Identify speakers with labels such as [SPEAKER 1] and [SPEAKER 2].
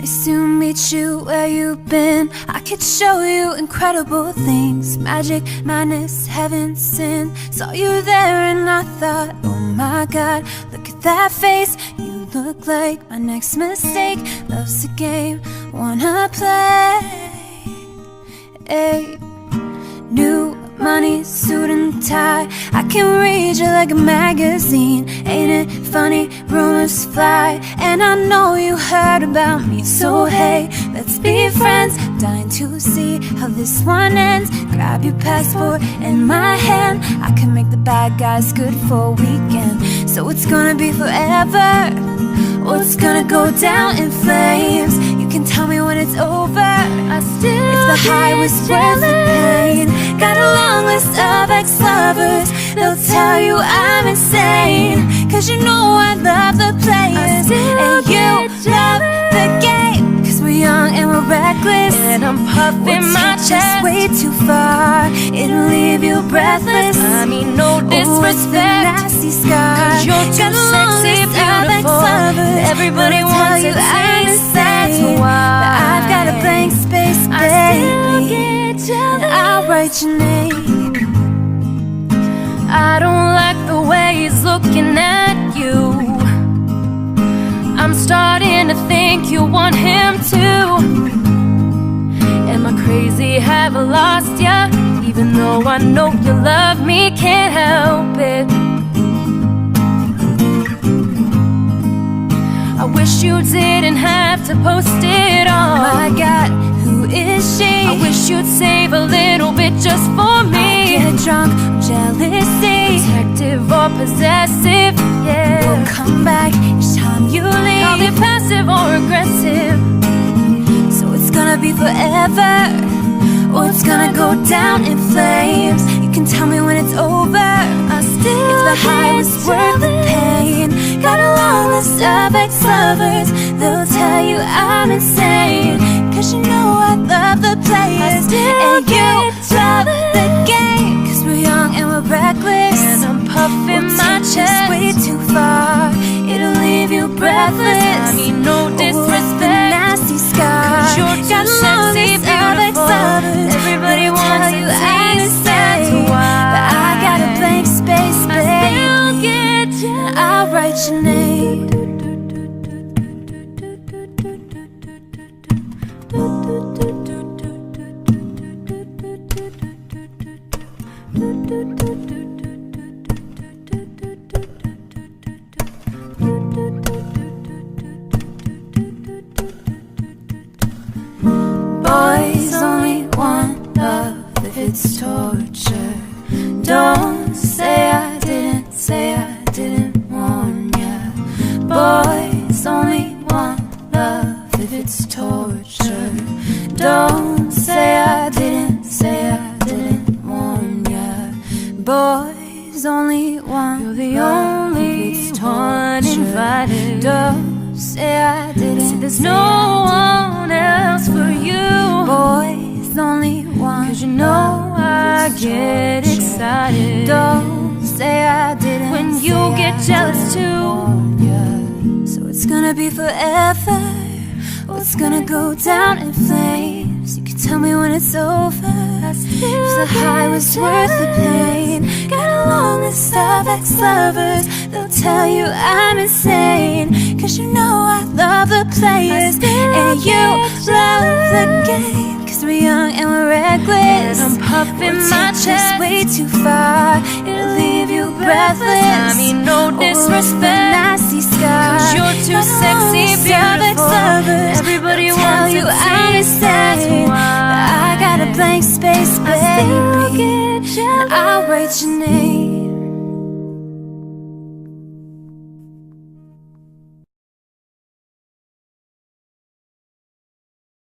[SPEAKER 1] Nice to meet you where you've been. I could show you incredible things. Magic, madness, heaven, sin. Saw you there and I thought, oh my God, look at that face. You look like my next mistake. Love's a game, wanna play. Hey. New money, suit and tie. I can read you like a magazine. Ain't it funny, rumors fly. And I know you heard about me. So hey, let's be friends. Dying to see how this one ends. Grab your passport in my hand. I can make the bad guys good for a weekend. So it's gonna be forever, or it's gonna go down in flames. You can tell me when it's over. If the high was worth the pain. Got a long list of ex-lovers. They'll tell you I'm insane, cause you know I love the players and you love the game. Cause we're young and we're reckless,
[SPEAKER 2] and I'm puffing my chest
[SPEAKER 1] way too far. It'll leave you breathless.
[SPEAKER 2] I mean no disrespect,
[SPEAKER 1] nasty scar.
[SPEAKER 2] Cause you're too sexy, beautiful. Everybody wants to see, that's why
[SPEAKER 1] I've got a blank space, baby.
[SPEAKER 2] I still get jealous.
[SPEAKER 1] I'll write your name.
[SPEAKER 2] I don't like the way he's looking at you. I'm starting to think you want him too. Am I crazy, have I lost ya? Even though I know you love me, can't help it. I wish you didn't have to post it all.
[SPEAKER 1] Oh my God, who is she?
[SPEAKER 2] I wish you'd save a little bit just for me.
[SPEAKER 1] I'll get drunk on jealousy,
[SPEAKER 2] protective or possessive, yeah.
[SPEAKER 1] We'll come back each time you leave.
[SPEAKER 2] Call it passive or aggressive.
[SPEAKER 1] So it's gonna be forever, or it's gonna go down in flames. You can tell me when it's over. If the high was worth the pain. Got a long list of ex-lovers. They'll tell you I'm insane, cause you know I love the players and you love the game. Cause we're young and we're reckless,
[SPEAKER 2] and I'm puffing my chest
[SPEAKER 1] way too far. It'll leave you breathless.
[SPEAKER 2] I mean no disrespect,
[SPEAKER 1] nasty scar.
[SPEAKER 2] Cause you're too sexy, beautiful. Everybody wants to see, that's why
[SPEAKER 1] I got a blank space, baby. I'll write your name. Boys only want love if it's torture. Don't say I didn't, say I didn't warn ya. Boys only want love if it's torture. Don't say I didn't, say I didn't warn ya. Boys only want
[SPEAKER 2] You're the only one invited.
[SPEAKER 1] Don't say I didn't,
[SPEAKER 2] say there's no one else for you.
[SPEAKER 1] Boys only want,
[SPEAKER 2] cause you know I get excited.
[SPEAKER 1] Don't say I didn't,
[SPEAKER 2] when you get jealous too.
[SPEAKER 1] So it's gonna be forever, or it's gonna go down in flames. You can tell me when it's over. If the high was worth the pain. Got a long list of ex-lovers. They'll tell you I'm insane, cause you know I love the players and you love the game. Cause we're young and we're reckless,
[SPEAKER 2] and I'm puffing my chest
[SPEAKER 1] way too far. It'll leave you breathless.
[SPEAKER 2] I mean no disrespect,
[SPEAKER 1] nasty scar.
[SPEAKER 2] Cause you're too sexy, beautiful. Everybody wants to see, that's why
[SPEAKER 1] I got a blank space, baby. I'll write your name.